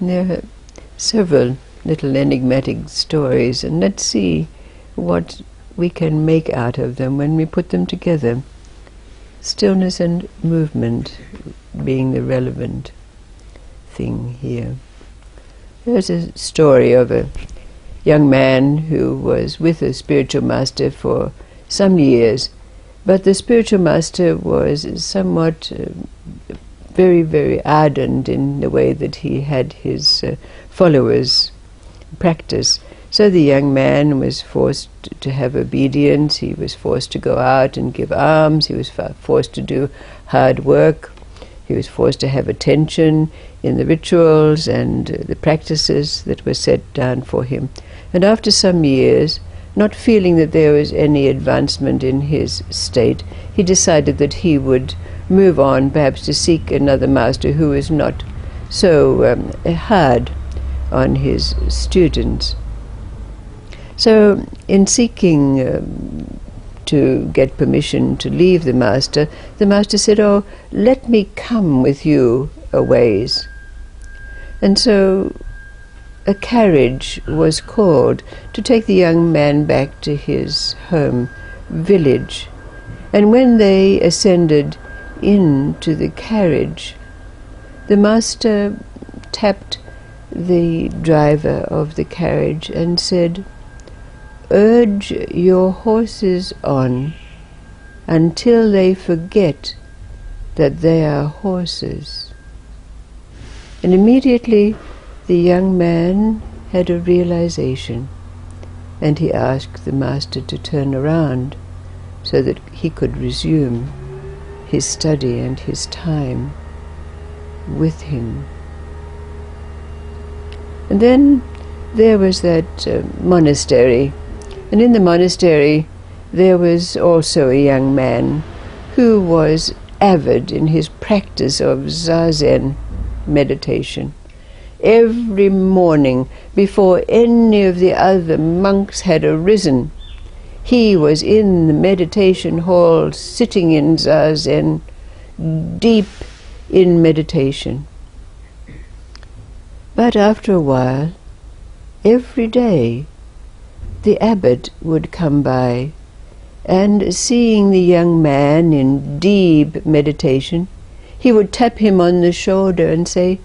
There are several little enigmatic stories, and let's see what we can make out of them when we put them together. Stillness and movement being the relevant thing here. There's a story of a young man who was with a spiritual master for some years, but the spiritual master was somewhat very, very ardent in the way that he had his followers practice. So the young man was forced to have obedience, he was forced to go out and give alms, he was forced to do hard work, he was forced to have attention in the rituals and the practices that were set down for him. And after some years, not feeling that there was any advancement in his state, he decided that he would move on, perhaps to seek another master who was not so hard on his students. So in seeking to get permission to leave the master said, "Oh, let me come with you a ways." And so a carriage was called to take the young man back to his home village. And when they ascended into the carriage, the master tapped the driver of the carriage and said, "Urge your horses on until they forget that they are horses." And immediately the young man had a realization, and he asked the master to turn around so that he could resume his study and his time with him. And then there was that monastery, and in the monastery there was also a young man who was avid in his practice of zazen meditation. Every morning, before any of the other monks had arisen, he was in the meditation hall, sitting in zazen, deep in meditation. But after a while, every day, the abbot would come by, and seeing the young man in deep meditation, he would tap him on the shoulder and say,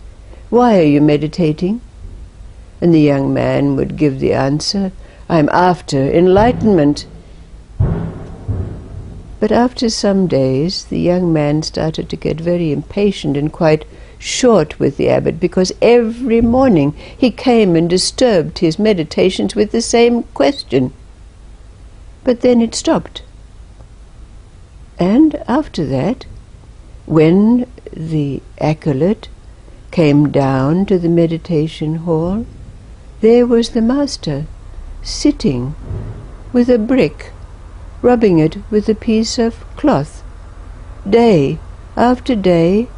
"Why are you meditating?" And the young man would give the answer, "I'm after enlightenment." But after some days, the young man started to get very impatient and quite short with the abbot, because every morning he came and disturbed his meditations with the same question. But then it stopped. And after that, when the acolyte came down to the meditation hall, there was the master sitting with a brick, rubbing it with a piece of cloth, day after day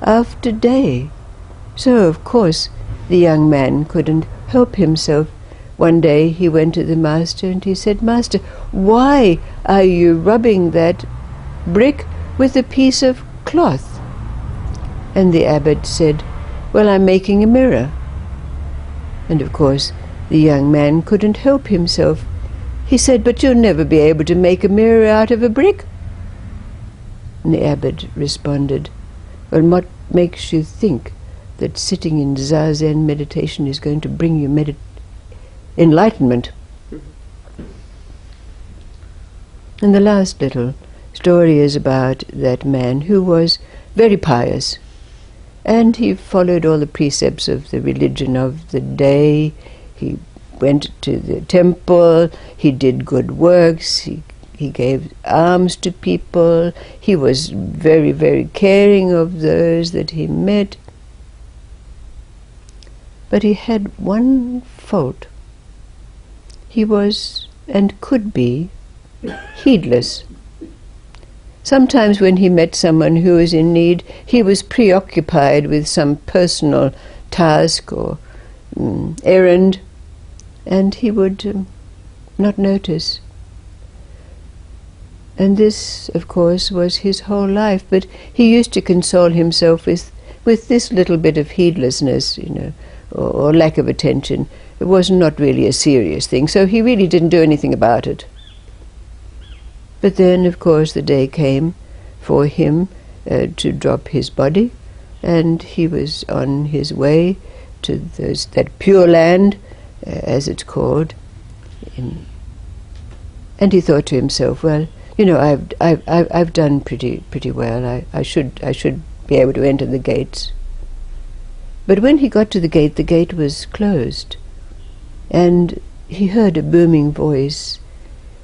after day. So, of course, the young man couldn't help himself. One day he went to the master and he said, "Master, why are you rubbing that brick with a piece of cloth?" And the abbot said, "Well, I'm making a mirror." And of course the young man couldn't help himself. He said, "But you'll never be able to make a mirror out of a brick." And the abbot responded, "Well, what makes you think that sitting in zazen meditation is going to bring you enlightenment?" And the last little story is about that man who was very pious, and he followed all the precepts of the religion of the day. He went to the temple, he did good works, he gave alms to people, he was very, very caring of those that he met. But he had one fault. He was, and could be, heedless. Sometimes when he met someone who was in need, he was preoccupied with some personal task or errand, and he would not notice. And this, of course, was his whole life, but he used to console himself with this little bit of heedlessness, or lack of attention, it was not really a serious thing, so he really didn't do anything about it. But then, of course, the day came for him to drop his body, and he was on his way to that Pure Land, as it's called, and he thought to himself, well, you know, I've done pretty well. I should be able to enter the gates. But when he got to the gate was closed, and he heard a booming voice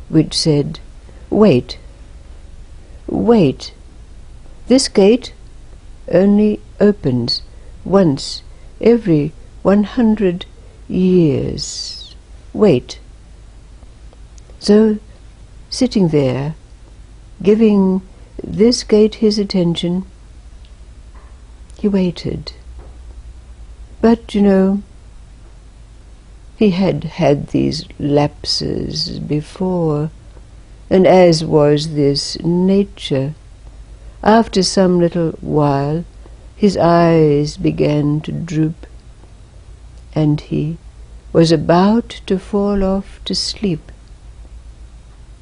which said, "Wait, wait. This gate only opens once every 100 years. Wait." So, sitting there, giving this gate his attention, he waited. But, you know, he had had these lapses before, and as was this nature, after some little while his eyes began to droop, and he was about to fall off to sleep,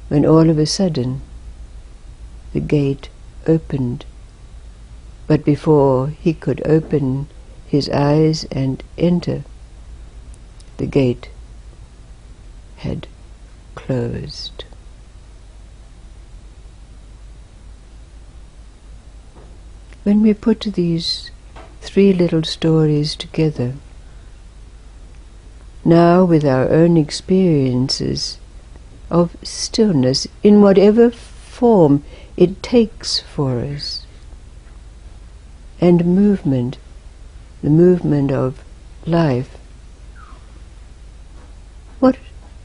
when all of a sudden the gate opened. But before he could open his eyes and enter, the gate had closed. When we put these three little stories together, now with our own experiences of stillness in whatever form it takes for us, and movement, the movement of life, what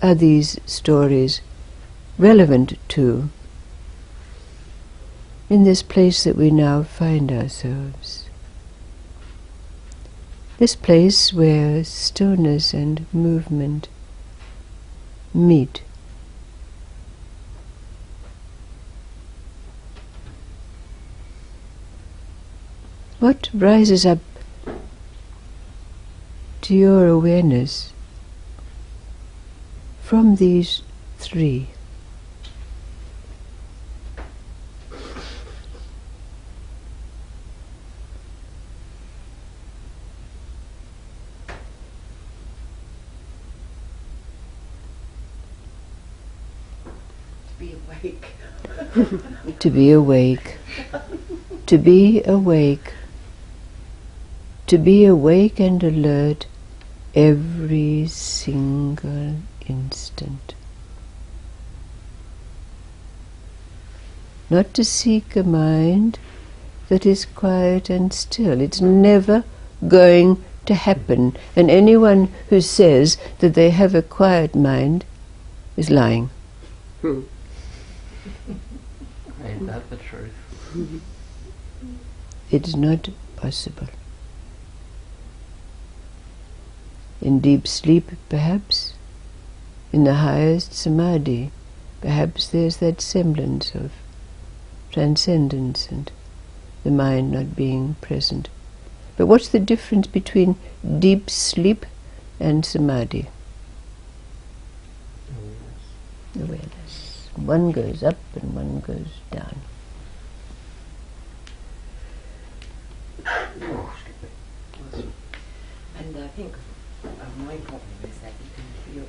are these stories relevant to in this place that we now find ourselves? This place where stillness and movement meet. What rises up to your awareness from these three? Be awake. To be awake. To be awake. To be awake and alert every single instant. Not to seek a mind that is quiet and still. It's never going to happen. And anyone who says that they have a quiet mind is lying. Ain't that the truth? It's not possible. In deep sleep, perhaps, in the highest samadhi, perhaps there's that semblance of transcendence and the mind not being present. But what's the difference between deep sleep and samadhi? Awareness. One goes up and one goes down. And I think my problem is that you can feel,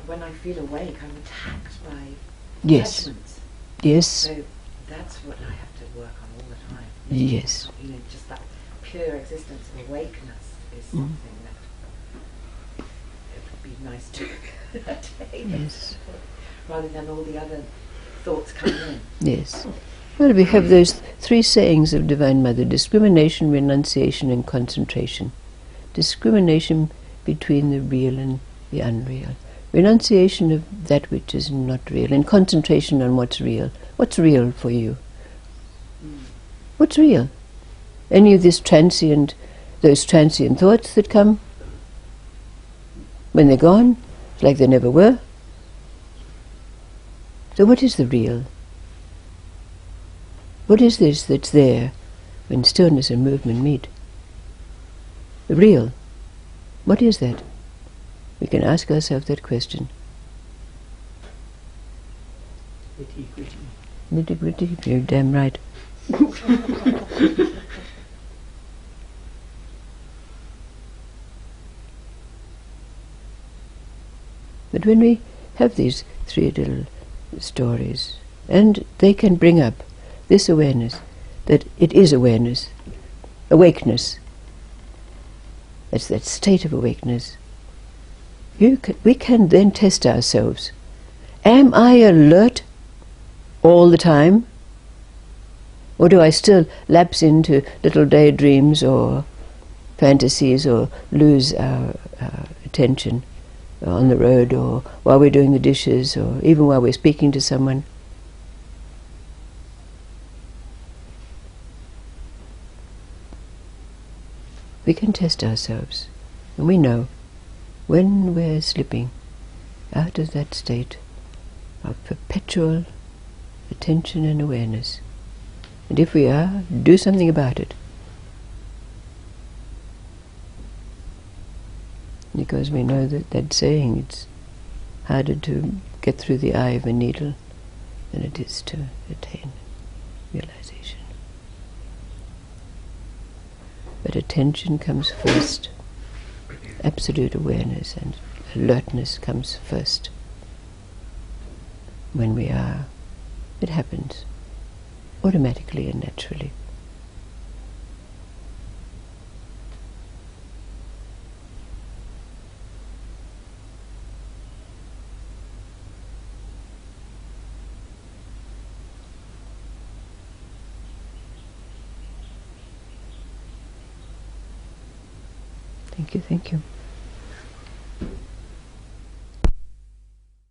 when I feel awake, I'm attacked by Yes. judgments. Yes. So that's what I have to work on all the time. Yes. You know, just that pure existence of awakeness is something that it would be nice to attain. Yes. Rather than all the other thoughts coming in. Yes. Well, we have those three sayings of Divine Mother: discrimination, renunciation, and concentration. Discrimination between the real and the unreal. Renunciation of that which is not real, and concentration on what's real. What's real for you? What's real? Any of those transient thoughts that come, when they're gone, it's like they never were. So what is the real? What is this that's there when stillness and movement meet? real. What is that? We can ask ourselves that question. Nitty-gritty. Nitty-gritty, you're damn right. But when we have these three little stories, and they can bring up this awareness, that it is awareness, awakeness. That's that state of awakeness. We can then test ourselves. Am I alert all the time? Or do I still lapse into little daydreams or fantasies or lose our attention on the road or while we're doing the dishes or even while we're speaking to someone? We can test ourselves, and we know when we're slipping out of that state of perpetual attention and awareness. And if we are, do something about it. Because we know that saying, it's harder to get through the eye of a needle than it is to attain realization. But attention comes first. Absolute awareness and alertness comes first. When we are, it happens automatically and naturally. Thank you, thank you.